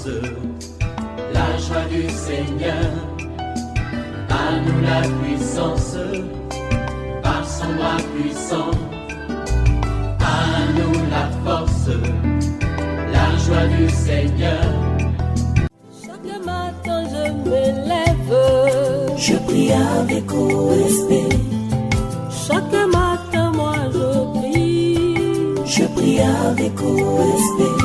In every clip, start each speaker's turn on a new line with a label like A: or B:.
A: force, la joie du Seigneur. À nous la puissance, par son bras puissant. À nous la force, la joie du Seigneur.
B: Chaque matin je me lève,
C: je prie avec OSB.
B: Chaque matin moi je prie
C: avec OSB.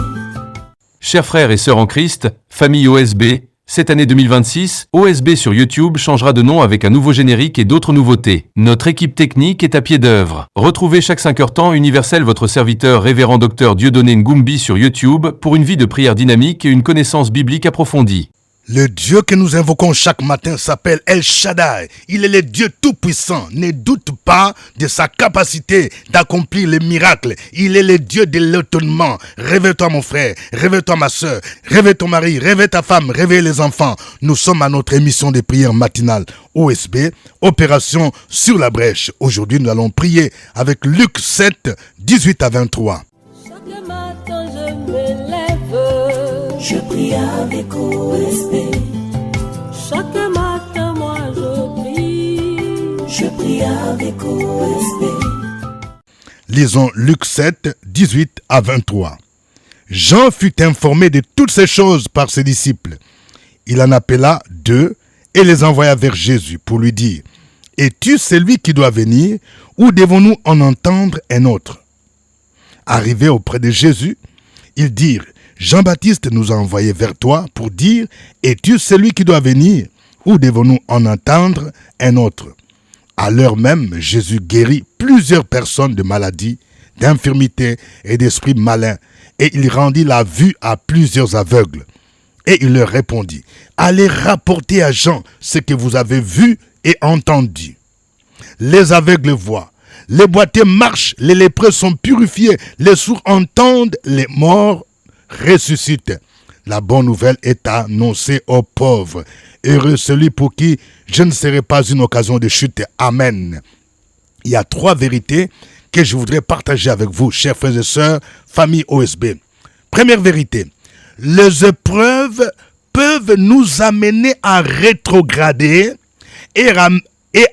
D: Chers frères et sœurs en Christ, famille OSB, cette année 2026, OSB sur YouTube changera de nom avec un nouveau générique et d'autres nouveautés. Notre équipe technique est à pied d'œuvre. Retrouvez chaque 5 heures temps universel votre serviteur révérend docteur Dieudonné Ngumbi sur YouTube pour une vie de prière dynamique et une connaissance biblique approfondie.
E: Le Dieu que nous invoquons chaque matin s'appelle El Shaddai. Il est le Dieu tout-puissant. Ne doute pas de sa capacité d'accomplir les miracles. Il est le Dieu de l'étonnement. Réveille-toi mon frère, réveille-toi ma soeur, réveille ton mari, réveille ta femme, réveille les enfants. Nous sommes à notre émission de prière matinale OSB, Opération sur la brèche. Aujourd'hui, nous allons prier avec Luc 7, 18 à 23.
B: Chaque matin je me lève,
C: je prie avec OSB.
B: Chaque matin moi
C: je prie avec OSB.
E: Lisons Luc 7, 18 à 23. Jean fut informé de toutes ces choses par ses disciples. Il en appela 2 et les envoya vers Jésus pour lui dire: es-tu celui qui doit venir ou devons-nous en entendre un autre? Arrivés auprès de Jésus, ils dirent: Jean-Baptiste nous a envoyés vers toi pour dire: es-tu celui qui doit venir ou devons-nous en entendre un autre? À l'heure même, Jésus guérit plusieurs personnes de maladies, d'infirmités et d'esprits malins, et il rendit la vue à plusieurs aveugles. Et il leur répondit: allez rapporter à Jean ce que vous avez vu et entendu. Les aveugles voient, les boiteux marchent, les lépreux sont purifiés, les sourds entendent, les morts ressuscitent. La bonne nouvelle est annoncée aux pauvres. Heureux celui pour qui je ne serai pas une occasion de chute. Amen. Il y a 3 vérités que je voudrais partager avec vous, chers frères et sœurs, famille OSB. Première vérité, les épreuves peuvent nous amener à rétrograder et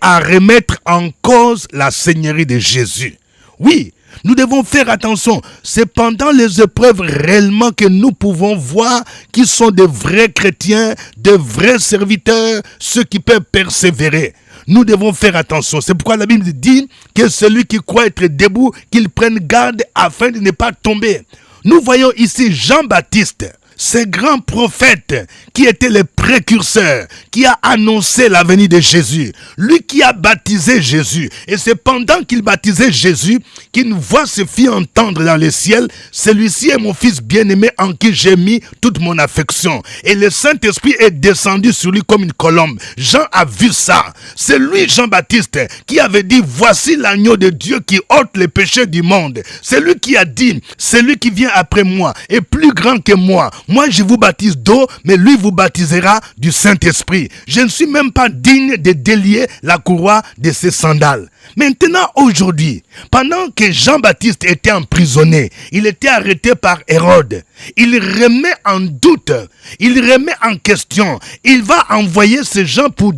E: à remettre en cause la Seigneurie de Jésus. Oui, nous devons faire attention. C'est pendant les épreuves réellement que nous pouvons voir qui sont des vrais chrétiens, des vrais serviteurs, ceux qui peuvent persévérer. Nous devons faire attention. C'est pourquoi la Bible dit que celui qui croit être debout, qu'il prenne garde afin de ne pas tomber. Nous voyons ici Jean-Baptiste, ce grand prophète qui était le précurseur, qui a annoncé la venue de Jésus, lui qui a baptisé Jésus. Et c'est pendant qu'il baptisait Jésus qu'une voix se fit entendre dans le ciel: celui-ci est mon fils bien-aimé en qui j'ai mis toute mon affection. Et le Saint-Esprit est descendu sur lui comme une colombe. Jean a vu ça. C'est lui, Jean-Baptiste, qui avait dit: voici l'agneau de Dieu qui ôte les péchés du monde. C'est lui qui a dit: celui qui vient après moi est plus grand que moi. Moi, je vous baptise d'eau, mais lui vous baptisera du Saint-Esprit. Je ne suis même pas digne de délier la courroie de ses sandales. Maintenant, aujourd'hui, pendant que Jean-Baptiste était emprisonné, il était arrêté par Hérode. Il remet en doute, il remet en question. Il va envoyer ces gens pour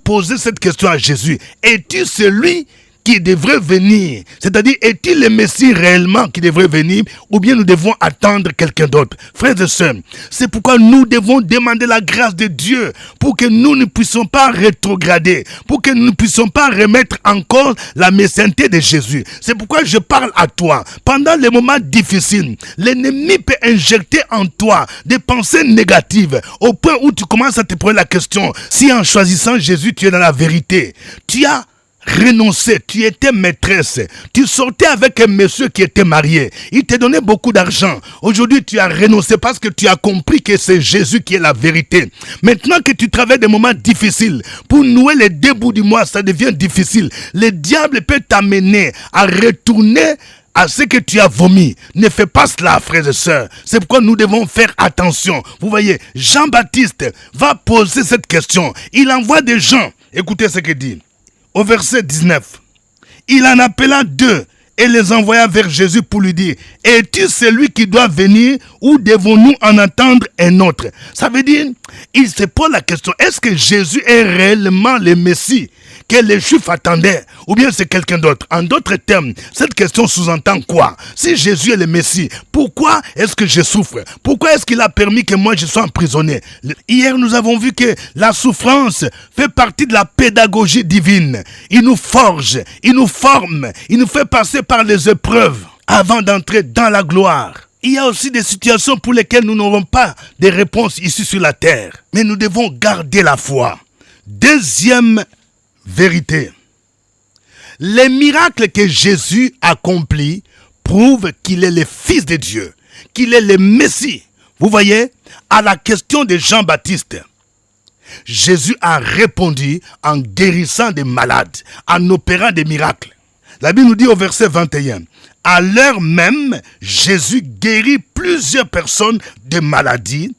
E: poser cette question à Jésus: es-tu celui qui devrait venir? C'est-à-dire, est-il le Messie réellement qui devrait venir, ou bien nous devons attendre quelqu'un d'autre? Frères et sœurs, c'est pourquoi nous devons demander la grâce de Dieu pour que nous ne puissions pas rétrograder, pour que nous ne puissions pas remettre en cause la messianité de Jésus. C'est pourquoi je parle à toi. Pendant les moments difficiles, l'ennemi peut injecter en toi des pensées négatives au point où tu commences à te poser la question: si en choisissant Jésus, tu es dans la vérité, tu as renoncé, tu étais maîtresse, tu sortais avec un monsieur qui était marié, il te donnait beaucoup d'argent. Aujourd'hui, tu as renoncé parce que tu as compris que c'est Jésus qui est la vérité. Maintenant que tu traverses des moments difficiles, pour nouer les 2 bouts du mois, ça devient difficile. Le diable peut t'amener à retourner à ce que tu as vomi. Ne fais pas cela, frères et sœurs. C'est pourquoi nous devons faire attention. Vous voyez, Jean-Baptiste va poser cette question. Il envoie des gens. Écoutez ce qu'il dit. Au verset 19, il en appela 2 et les envoya vers Jésus pour lui dire, es-tu celui qui doit venir ou devons-nous en attendre un autre? Ça veut dire, il se pose la question, est-ce que Jésus est réellement le Messie que les Juifs attendaient, ou bien c'est quelqu'un d'autre? En d'autres termes, cette question sous-entend quoi? Si Jésus est le Messie, pourquoi est-ce que je souffre? Pourquoi est-ce qu'il a permis que moi je sois emprisonné? Hier, nous avons vu que la souffrance fait partie de la pédagogie divine. Il nous forge, il nous forme, il nous fait passer par les épreuves avant d'entrer dans la gloire. Il y a aussi des situations pour lesquelles nous n'aurons pas de réponse ici sur la terre, mais nous devons garder la foi. Deuxième vérité. Les miracles que Jésus accomplit prouvent qu'il est le Fils de Dieu, qu'il est le Messie. Vous voyez, à la question de Jean-Baptiste, Jésus a répondu en guérissant des malades, en opérant des miracles. La Bible nous dit au verset 21, à l'heure même, Jésus guérit plusieurs personnes de maladies,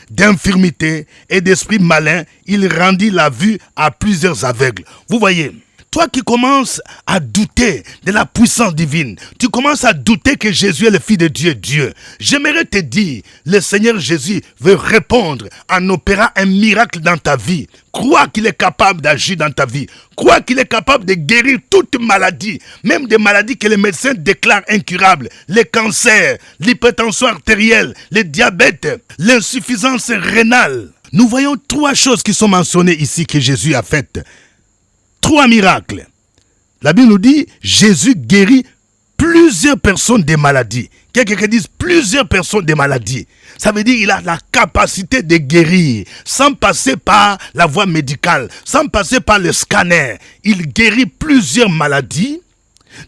E: d'infirmités et d'esprits malins. Il rendit la vue à plusieurs aveugles. Vous voyez, toi qui commences à douter de la puissance divine, tu commences à douter que Jésus est le Fils de Dieu, j'aimerais te dire, le Seigneur Jésus veut répondre en opérant un miracle dans ta vie. Crois qu'il est capable d'agir dans ta vie. Crois qu'il est capable de guérir toute maladie, même des maladies que les médecins déclarent incurables. Les cancers, l'hypertension artérielle, le diabète, l'insuffisance rénale. Nous voyons 3 choses qui sont mentionnées ici que Jésus a faites. 3 miracles. La Bible nous dit, Jésus guérit plusieurs personnes des maladies. Quelqu'un dit plusieurs personnes des maladies. Ça veut dire qu'il a la capacité de guérir sans passer par la voie médicale, sans passer par le scanner. Il guérit plusieurs maladies.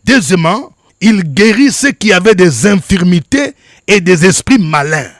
E: Deuxièmement, il guérit ceux qui avaient des infirmités et des esprits malins.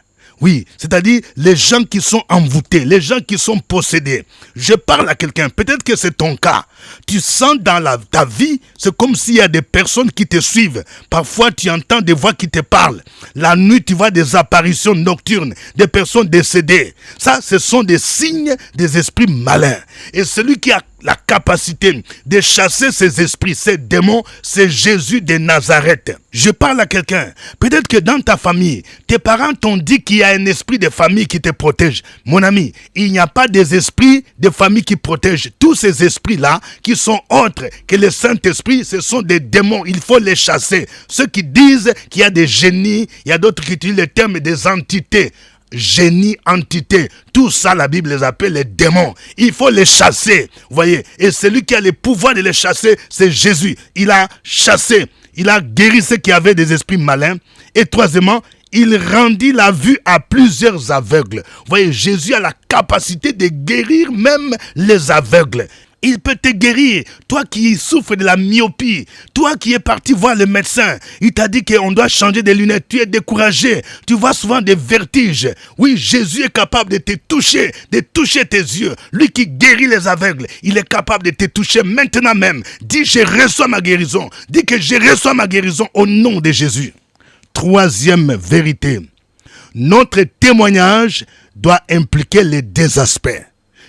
E: Oui, c'est-à-dire les gens qui sont envoûtés, les gens qui sont possédés. Je parle à quelqu'un, peut-être que c'est ton cas. Tu sens dans ta vie, c'est comme s'il y a des personnes qui te suivent. Parfois, tu entends des voix qui te parlent. La nuit, tu vois des apparitions nocturnes, des personnes décédées. Ça, ce sont des signes des esprits malins. Et celui qui a la capacité de chasser ces esprits, ces démons, c'est Jésus de Nazareth. Je parle à quelqu'un. Peut-être que dans ta famille, tes parents t'ont dit qu'il y a un esprit de famille qui te protège. Mon ami, il n'y a pas des esprits de famille qui protègent. Tous ces esprits-là, qui sont autres que le Saint-Esprit, ce sont des démons. Il faut les chasser. Ceux qui disent qu'il y a des génies, il y a d'autres qui utilisent le terme des entités. Génie, entité, tout ça la Bible les appelle les démons. Il faut les chasser, vous voyez. Et celui qui a le pouvoir de les chasser, c'est Jésus. Il a chassé, il a guéri ceux qui avaient des esprits malins. Et troisièmement, il rendit la vue à plusieurs aveugles. Vous voyez, Jésus a la capacité de guérir même les aveugles. Il peut te guérir. Toi qui souffres de la myopie, toi qui es parti voir le médecin, il t'a dit qu'on doit changer de lunettes, tu es découragé, tu vois souvent des vertiges. Oui, Jésus est capable de te toucher, de toucher tes yeux. Lui qui guérit les aveugles, il est capable de te toucher maintenant même. Dis, je reçois ma guérison. Dis que je reçois ma guérison au nom de Jésus. Troisième vérité. Notre témoignage doit impliquer les 2 aspects.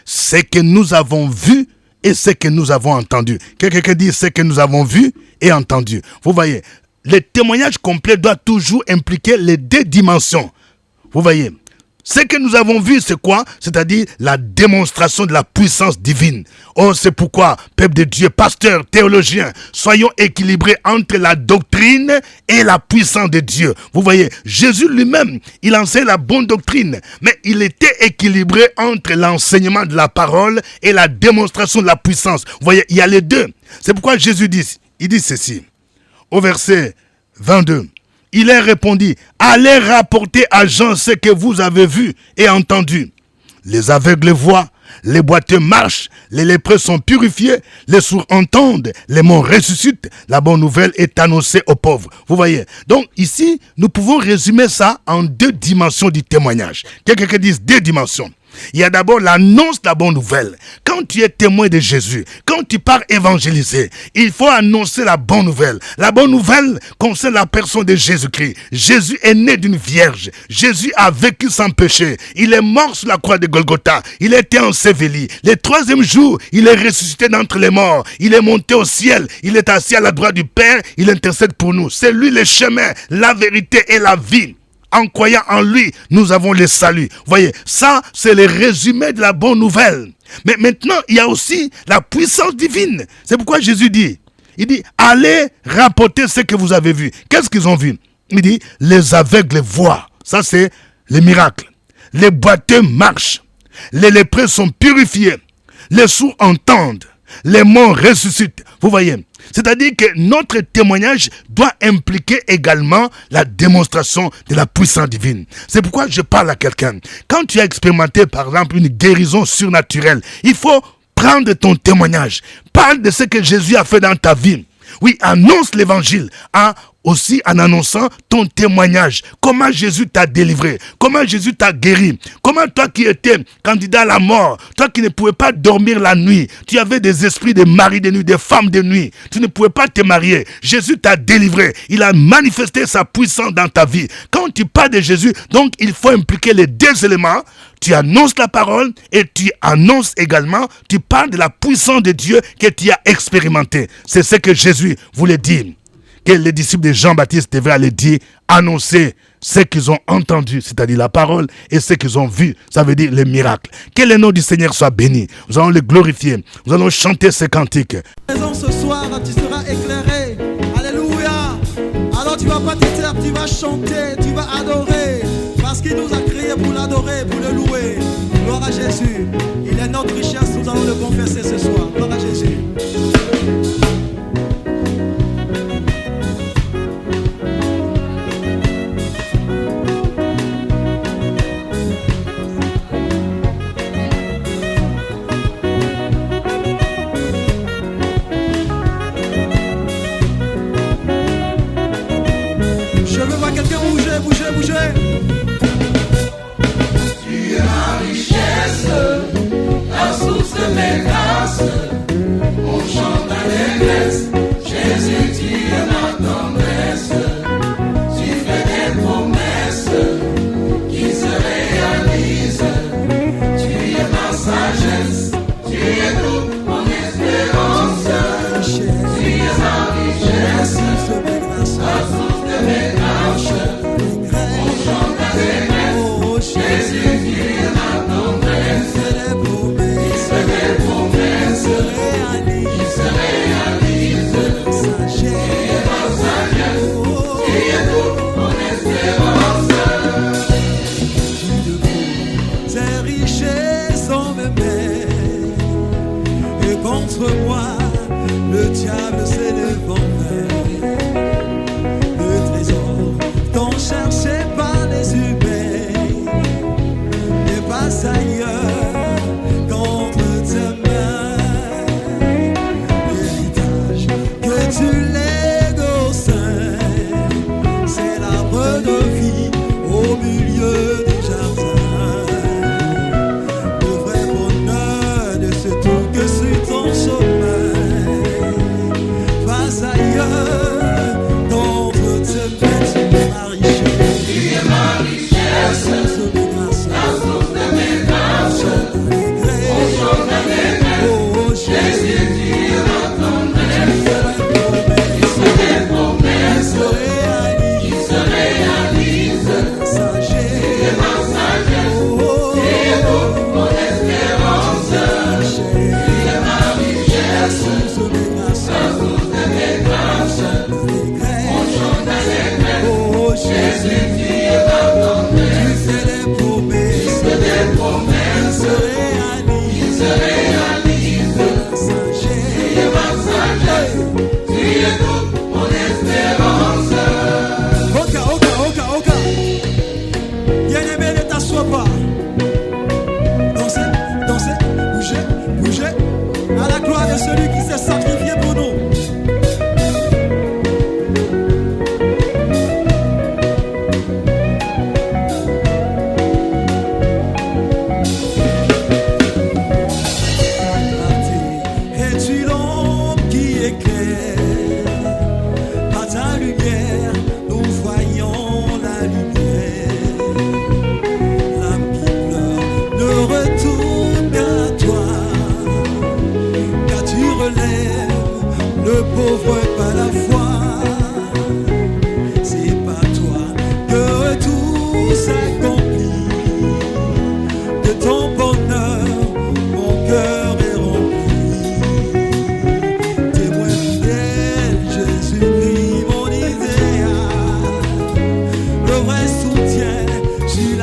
E: Ce que nous avons vu et ce que nous avons entendu. Quelqu'un dit ce que nous avons vu et entendu. Vous voyez, le témoignage complet doit toujours impliquer les 2 dimensions. Vous voyez, ce que nous avons vu, c'est quoi? C'est-à-dire la démonstration de la puissance divine. Oh, c'est pourquoi, peuple de Dieu, pasteur, théologien, soyons équilibrés entre la doctrine et la puissance de Dieu. Vous voyez, Jésus lui-même, il enseigne la bonne doctrine, mais il était équilibré entre l'enseignement de la parole et la démonstration de la puissance. Vous voyez, il y a les 2. C'est pourquoi Jésus dit, il dit ceci, au verset 22. Il leur répondit, allez rapporter à Jean ce que vous avez vu et entendu. Les aveugles voient, les boiteux marchent, les lépreux sont purifiés, les sourds entendent, les morts ressuscitent. La bonne nouvelle est annoncée aux pauvres. Vous voyez. Donc ici, nous pouvons résumer ça en 2 dimensions du témoignage. Quelqu'un qui dit 2 dimensions. Il y a d'abord l'annonce de la bonne nouvelle. Quand tu es témoin de Jésus, quand tu pars évangéliser, il faut annoncer la bonne nouvelle. La bonne nouvelle concerne la personne de Jésus-Christ. Jésus est né d'une vierge. Jésus a vécu sans péché. Il est mort sur la croix de Golgotha. Il a été enseveli. Le troisième jour, il est ressuscité d'entre les morts. Il est monté au ciel. Il est assis à la droite du Père. Il intercède pour nous. C'est lui le chemin, la vérité et la vie. En croyant en lui, nous avons le salut. Voyez, ça, c'est le résumé de la bonne nouvelle. Mais maintenant, il y a aussi la puissance divine. C'est pourquoi Jésus dit, il dit, allez rapporter ce que vous avez vu. Qu'est-ce qu'ils ont vu? Il dit, les aveugles voient. Ça, c'est les miracles. Les boiteux marchent. Les lépreux sont purifiés. Les sourds entendent. Les morts ressuscitent. Vous voyez, c'est-à-dire que notre témoignage doit impliquer également la démonstration de la puissance divine. C'est pourquoi je parle à quelqu'un. Quand tu as expérimenté, par exemple, une guérison surnaturelle, il faut prendre ton témoignage. Parle de ce que Jésus a fait dans ta vie. Oui, annonce l'évangile. Aussi en annonçant ton témoignage. Comment Jésus t'a délivré. Comment Jésus t'a guéri. Comment toi qui étais candidat à la mort, toi qui ne pouvais pas dormir la nuit, tu avais des esprits de mari de nuit, des femmes de nuit, tu ne pouvais pas te marier. Jésus t'a délivré. Il a manifesté sa puissance dans ta vie. Quand tu parles de Jésus, donc il faut impliquer les deux éléments. Tu annonces la parole et tu annonces également, tu parles de la puissance de Dieu que tu as expérimenté. C'est ce que Jésus voulait dire. Que les disciples de Jean-Baptiste devaient aller dire, annoncer ce qu'ils ont entendu, c'est-à-dire la parole, et ce qu'ils ont vu, ça veut dire les miracles. Que le nom du Seigneur soit béni. Nous allons le glorifier. Nous allons chanter ces cantiques.
F: Ce soir, tu seras éclairé. Alléluia. Alors tu vas pas te taire, tu vas chanter, tu vas adorer. Parce qu'il nous a créés pour l'adorer, pour le louer. Gloire à Jésus. Il est notre richesse, nous allons le confesser ce soir. Gloire à Jésus. Bouger.
A: Tu es ma richesse, la source de mes grâces. On chante l'allégresse. Jésus, tu es ma tendresse. Tu fais des promesses qui se réalisent. Tu es ma sagesse. Tu es toute mon espérance. Tu es ma richesse, la source de mes grâces. Jésus qui est ma tendresse, il se réalise,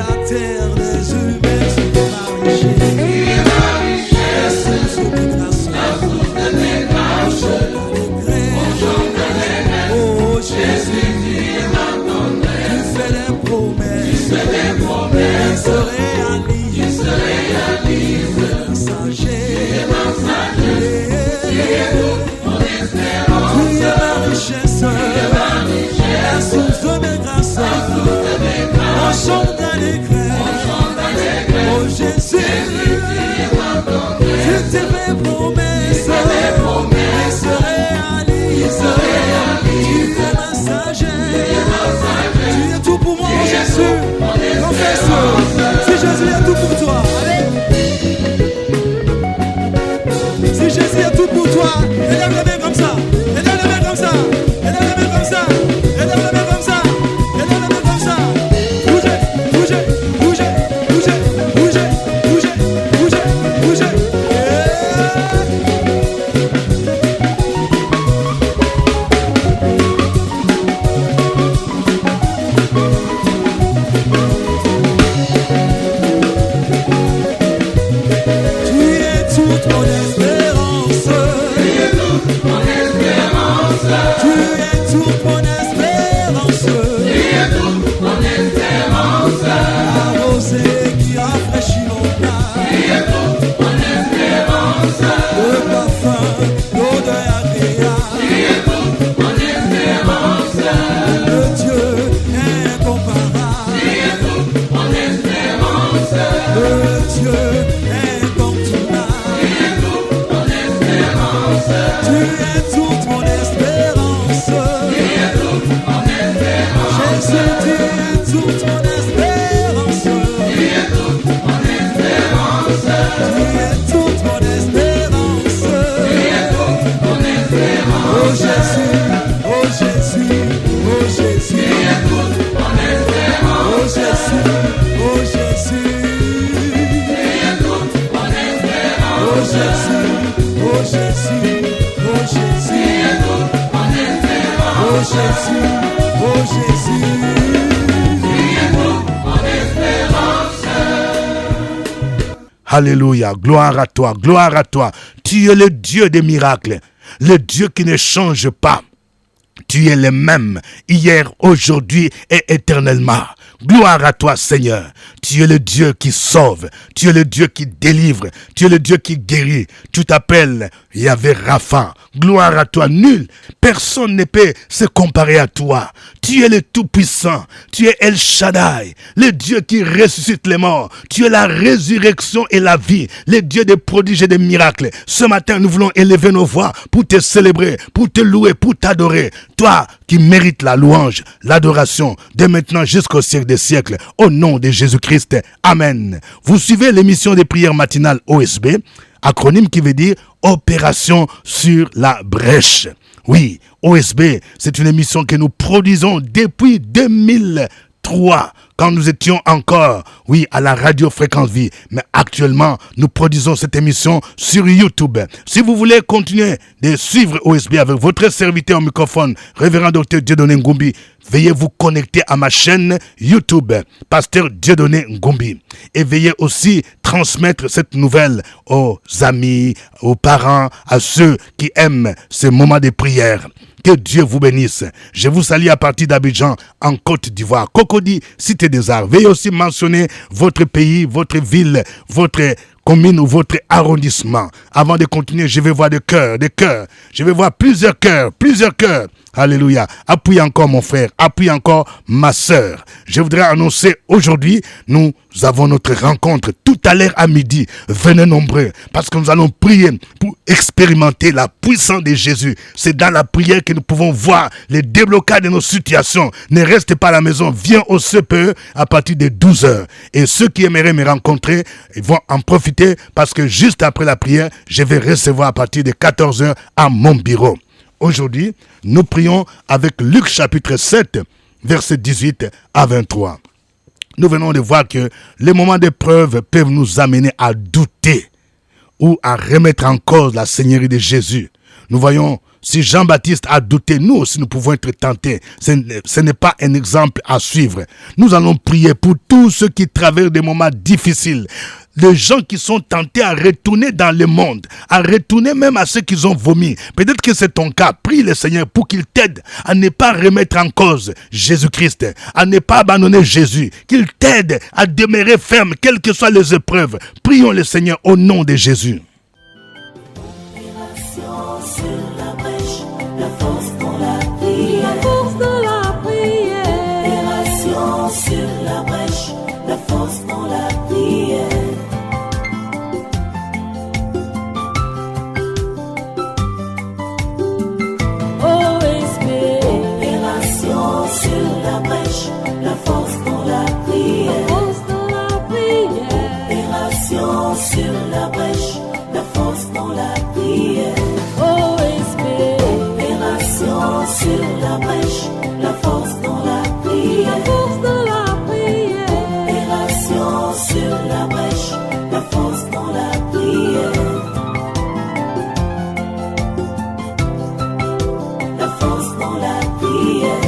F: la terre des humains, tu es ma richesse. Tu es ma richesse, la source de grâce, la source de mes grâces. On chante d'allégresse, oh Jésus, tu es ma tendresse. Tu fais des promesses, qui se réalisent, sagesse. Tu es ma sagesse, tu es mon espérance. Tu es ma richesse, la source de mes grâces. On chante d'allégresse, oh Jésus, tu t'es fait promesse, qui se réalise. Tu es ma sagesse, tu es tout pour moi, oh Jésus. Confesse, si Jésus est tout pour toi, si Jésus est tout pour toi, élève les mains comme ça, élève les mains comme ça, élève les mains comme ça, élève les mains comme ça, élève les mains comme ça. Bougez, bougez, bougez, bougez, bougez, bougez, bougez, bougez. Tu es toute mon espérance. Tu es toute mon espérance. Tu es toute mon espérance. Tu es toute mon espérance. La rosée qui rafraîchit mon âme. Tu es toute mon espérance. Le parfum, l'odeur agréable. Tu es toute mon espérance. Le Dieu incomparable. Tu es toute mon espérance. Le Dieu incontournable. Tu es toute mon espérance. Tu es toute mon espérance. Tu es toute mon espérance. Jésus, tu es toute mon espérance. Tu es toute mon espérance. Tu es toute mon espérance. Tu es toute mon espérance. Oh Jésus, oh Jésus, oh Jésus. Tu es toute mon espérance. Oh Jésus, oh Jésus. Tu es toute mon espérance. Oh Jésus, oh Jésus, oh Jésus. Tu es toute mon espérance. Oh Jésus, oh Jésus. Tu es toute mon espérance.
E: Alléluia, gloire à toi, gloire à toi. Tu es le Dieu des miracles, le Dieu qui ne change pas. Tu es le même hier, aujourd'hui et éternellement. Gloire à toi, Seigneur. Tu es le Dieu qui sauve. Tu es le Dieu qui délivre. Tu es le Dieu qui guérit. Tu t'appelles Yahvé Rapha. Gloire à toi. Nul, personne ne peut se comparer à toi. Tu es le Tout-Puissant. Tu es El Shaddai, le Dieu qui ressuscite les morts. Tu es la résurrection et la vie, le Dieu des prodiges et des miracles. Ce matin, nous voulons élever nos voix pour te célébrer, pour te louer, pour t'adorer. Toi qui mérites la louange, l'adoration, de maintenant jusqu'au siècle des siècles, au nom de Jésus-Christ. Amen. Vous suivez l'émission des prières matinales OSB, acronyme qui veut dire Opération sur la brèche. Oui, OSB, c'est une émission que nous produisons depuis 2003, quand nous étions encore, oui, à la radio Fréquence Vie. Mais actuellement, nous produisons cette émission sur YouTube. Si vous voulez continuer de suivre OSB avec votre serviteur au microphone, Révérend Dr Dieudonné Ngumbi, veuillez vous connecter à ma chaîne YouTube, Pasteur Dieudonné Ngumbi. Et veuillez aussi transmettre cette nouvelle aux amis, aux parents, à ceux qui aiment ce moment de prière. Que Dieu vous bénisse. Je vous salue à partir d'Abidjan, en Côte d'Ivoire. Cocody, Cité des Arts. Veuillez aussi mentionner votre pays, votre ville, votre commune ou votre arrondissement. Avant de continuer, je vais voir des cœurs. Je vais voir plusieurs cœurs. Alléluia. Appuie encore mon frère, appuie encore ma sœur. Je voudrais annoncer aujourd'hui, nous avons notre rencontre tout à l'heure à midi. Venez nombreux, parce que nous allons prier pour expérimenter la puissance de Jésus. C'est dans la prière que nous pouvons voir les déblocage de nos situations. Ne restez pas à la maison, viens au CPE à partir de 12h. Et ceux qui aimeraient me rencontrer, ils vont en profiter, parce que juste après la prière, je vais recevoir à partir de 14h à mon bureau. Aujourd'hui, nous prions avec Luc chapitre 7, versets 18 à 23. Nous venons de voir que les moments d'épreuve peuvent nous amener à douter ou à remettre en cause la Seigneurie de Jésus. Nous voyons Si Jean-Baptiste a douté, nous aussi nous pouvons être tentés. Ce n'est pas un exemple à suivre. Nous allons prier pour tous ceux qui traversent des moments difficiles. Les gens qui sont tentés à retourner dans le monde, à retourner même à ceux qu'ils ont vomi. Peut-être que c'est ton cas. Prie le Seigneur pour qu'il t'aide à ne pas remettre en cause Jésus-Christ, à ne pas abandonner Jésus, qu'il t'aide à demeurer ferme, quelles que soient les épreuves. Prions le Seigneur au nom de Jésus.
C: Sur la brèche, la force dans la prière.
B: La force dans la prière.
C: Opération sur la brèche, la force dans la prière.
B: OSB.
C: Opération sur la brèche, la force dans la prière.
B: Force dans la prière.
C: Opération sur la brèche, la force dans la prière.
B: OSB.
C: Opération sur la brèche, la force dans la prière.
B: La force dans la prière.
C: Opération sur la brèche, la force dans la prière. La force dans la prière.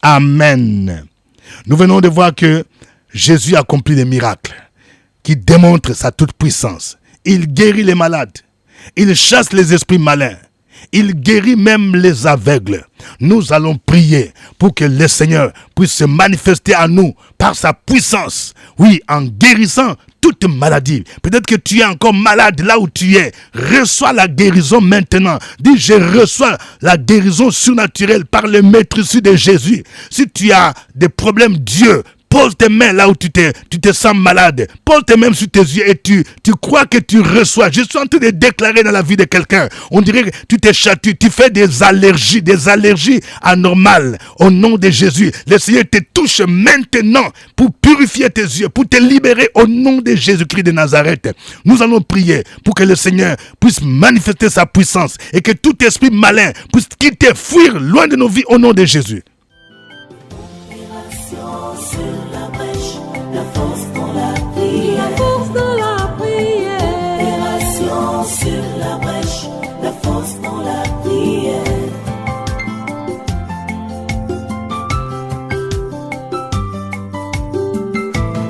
E: Amen. Nous venons de voir que Jésus accomplit des miracles qui démontrent sa toute-puissance. Il guérit les malades. Il chasse les esprits malins. Il guérit même les aveugles. Nous allons prier pour que le Seigneur puisse se manifester à nous par sa puissance. Oui, en guérissant toute maladie. Peut-être que tu es encore malade là où tu es. Reçois la guérison maintenant. Dis, je reçois la guérison surnaturelle par le maîtrise de Jésus. Si tu as des problèmes, Dieu, pose tes mains là où tu te sens malade. Pose tes mains sur tes yeux et tu crois que tu reçois. Je suis en train de déclarer dans la vie de quelqu'un. On dirait que tu te chatouilles. Tu fais des allergies anormales. Au nom de Jésus, le Seigneur te touche maintenant pour purifier tes yeux, pour te libérer au nom de Jésus-Christ de Nazareth. Nous allons prier pour que le Seigneur puisse manifester sa puissance et que tout esprit malin puisse quitter, fuir loin de nos vies au nom de Jésus.
C: Sur la brèche, la force dans la prière.
B: La force dans la prière.
C: Opération sur la brèche, la force dans la prière.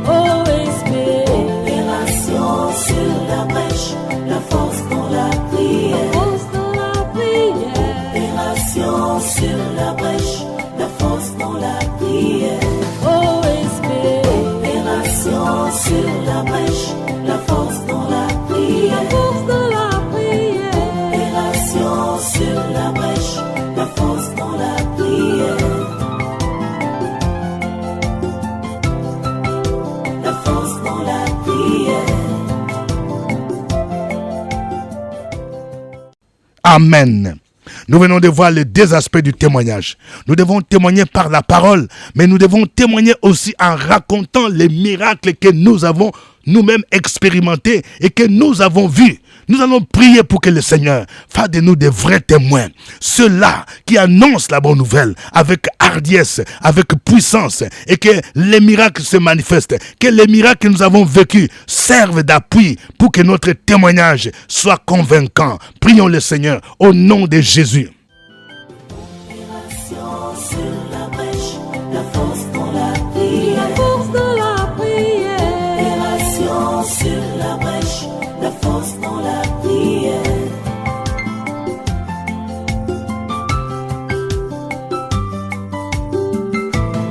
B: OSB.
C: Opération sur la brèche, la force dans la prière.
B: Force dans la prière.
C: Opération sur la brèche, la force dans la prière.
B: OSB.
C: Opération sur la brèche, la force dans la prière.
B: La force dans la prière.
C: Opération sur la brèche, la force dans la prière. La force dans la prière.
E: Amen. Nous venons de voir les deux aspects du témoignage. Nous devons témoigner par la parole, mais nous devons témoigner aussi en racontant les miracles que nous avons nous-mêmes expérimentés et que nous avons vus. Nous allons prier pour que le Seigneur fasse de nous des vrais témoins. Ceux-là qui annoncent la bonne nouvelle avec hardiesse, avec puissance, et que les miracles se manifestent, que les miracles que nous avons vécus servent d'appui pour que notre témoignage soit convaincant. Prions le Seigneur au nom de Jésus.
C: Opération sur la brèche, la force dans la prière.
B: La force dans la prière.
C: Opération sur la brèche, la force dans la prière.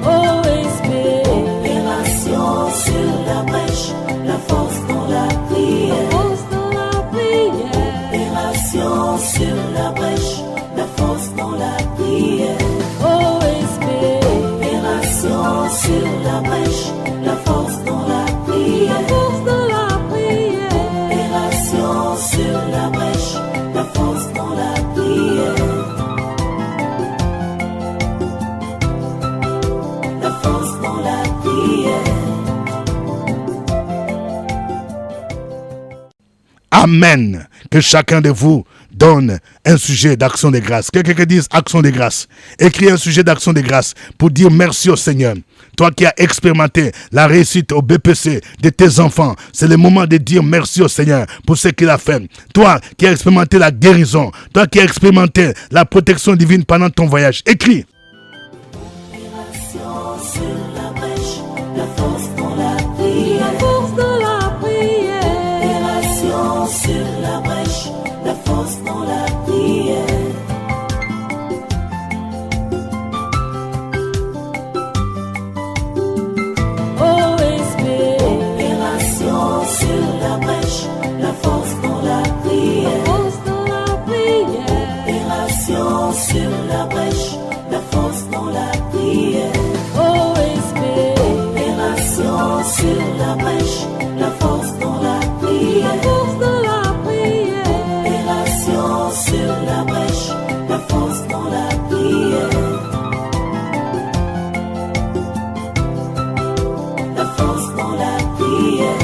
B: OSB.
C: Opération sur la brèche, la force dans la prière.
B: Force dans la prière.
C: Opération sur la brèche, la force dans la prière.
B: OSB.
C: Opération sur la brèche, la force dans la prière.
B: La force dans la prière.
C: Opération sur la brèche, la force dans la prière. La force dans la prière.
E: Amen. Que chacun de vous donne un sujet d'action de grâce. Quelqu'un qui dise action de grâce. Écris un sujet d'action de grâce pour dire merci au Seigneur. Toi qui as expérimenté la réussite au BPC de tes enfants, c'est le moment de dire merci au Seigneur pour ce qu'il a fait. Toi qui as expérimenté la guérison, toi qui as expérimenté la protection divine pendant ton voyage, écris.
C: Sur la brèche, la force dans la prière.
B: La force dans la prière.
C: Opération sur la brèche, la force dans la prière.
B: OSB.
C: Opération sur la brèche, la force dans la prière.
B: La force dans la prière.
C: Opération sur la brèche, la force dans la prière.
B: OSB.
C: Opération sur la brèche, la force dans la prière.
B: La force dans la prière.
C: Opération sur la brèche, la force dans la prière. La force dans la prière.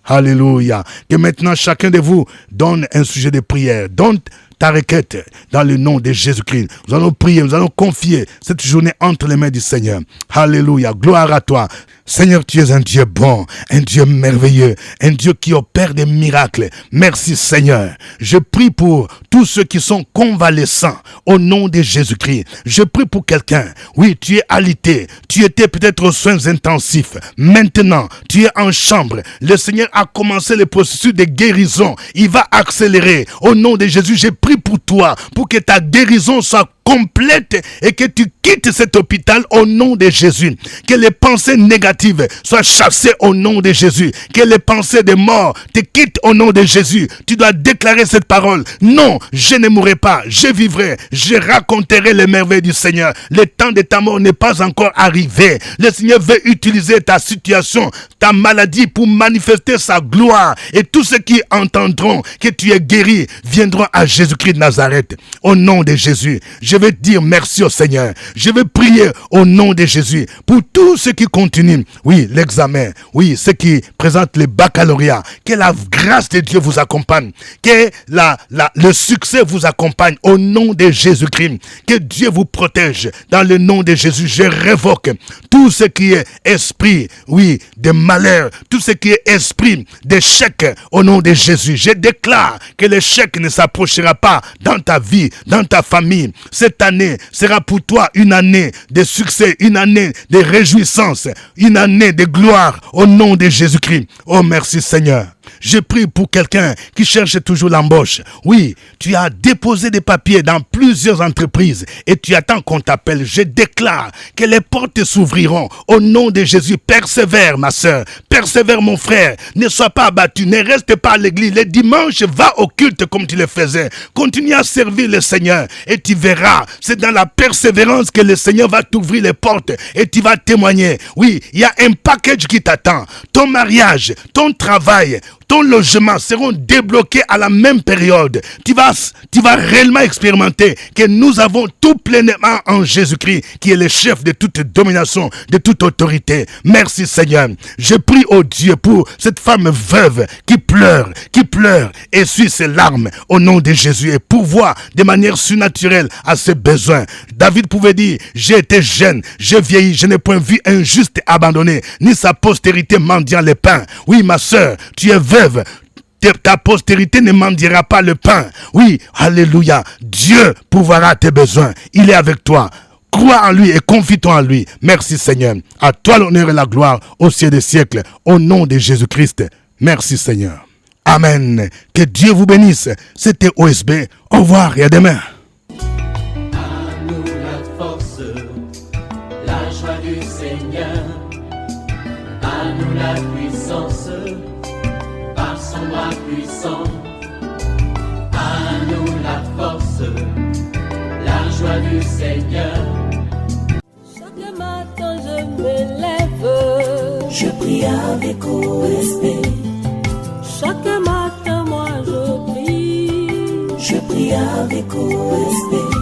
E: Alléluia. Que maintenant chacun de vous donne un sujet de prière. Donne ta requête dans le nom de Jésus-Christ. Nous allons prier, nous allons confier cette journée entre les mains du Seigneur. Alléluia. Gloire à toi. Seigneur, tu es un Dieu bon, un Dieu merveilleux, un Dieu qui opère des miracles. Merci Seigneur. Je prie pour tous ceux qui sont convalescents au nom de Jésus-Christ. Je prie pour quelqu'un. Oui, tu es alité. Tu étais peut-être aux soins intensifs. Maintenant, tu es en chambre. Le Seigneur a commencé le processus de guérison. Il va accélérer. Au nom de Jésus, je prie pour toi, pour que ta guérison soit complète et que tu quittes cet hôpital au nom de Jésus. Que les pensées négatives soient chassées au nom de Jésus. Que les pensées de mort te quittent au nom de Jésus. Tu dois déclarer cette parole. Non, je ne mourrai pas, je vivrai, je raconterai les merveilles du Seigneur. Le temps de ta mort n'est pas encore arrivé. Le Seigneur veut utiliser ta situation, ta maladie pour manifester sa gloire. Et tous ceux qui entendront que tu es guéri viendront à Jésus-Christ de Nazareth. Au nom de Jésus, je vais dire merci au Seigneur. Je vais prier au nom de Jésus pour tous ceux qui continuent. Oui, l'examen. Oui, ceux qui présentent le baccalauréat. Que la grâce de Dieu vous accompagne. Que le succès vous accompagne au nom de Jésus-Christ. Que Dieu vous protège. Dans le nom de Jésus, je révoque tout ce qui est esprit, oui, de malheur. Tout ce qui est esprit d'échec au nom de Jésus. Je déclare que l'échec ne s'approchera pas dans ta vie, dans ta famille. Cette année sera pour toi une année de succès, une année de réjouissance, une année de gloire au nom de Jésus-Christ. Oh, merci Seigneur. Je prie pour quelqu'un qui cherche toujours l'embauche. Oui, tu as déposé des papiers dans plusieurs entreprises et tu attends qu'on t'appelle. Je déclare que les portes s'ouvriront au nom de Jésus. Persévère, ma soeur. Persévère, mon frère. Ne sois pas abattu. Ne reste pas à l'église. Les dimanches, va au culte comme tu le faisais. Continue à servir le Seigneur et tu verras. C'est dans la persévérance que le Seigneur va t'ouvrir les portes et tu vas témoigner. Oui, il y a un package qui t'attend. Ton mariage, ton travail, ton logement seront débloqués à la même période. Tu vas réellement expérimenter que nous avons tout pleinement en Jésus-Christ, qui est le chef de toute domination, de toute autorité. Merci Seigneur. Je prie au Dieu pour cette femme veuve qui pleure, essuie ses larmes au nom de Jésus et pourvoit de manière surnaturelle à ses besoins. David pouvait dire, j'ai été jeune, j'ai vieilli, je n'ai point vu un juste abandonné, ni sa postérité mendiant le pain. Oui, ma soeur, tu es veuve. Ta postérité ne mendiera pas le pain. Oui, alléluia. Dieu pourvoira tes besoins. Il est avec toi. Crois en lui et confie-toi en lui. Merci Seigneur. À toi l'honneur et la gloire au ciel des siècles. Au nom de Jésus-Christ. Merci Seigneur. Amen. Que Dieu vous bénisse. C'était OSB. Au revoir et à demain.
A: À nous la force, la joie du Seigneur. À nous la puissance, par son bras puissant. À nous la force, la joie du Seigneur.
B: Chaque matin je me lève.
C: Je prie avec OSB.
B: Chaque matin moi je prie.
C: Je prie avec OSB.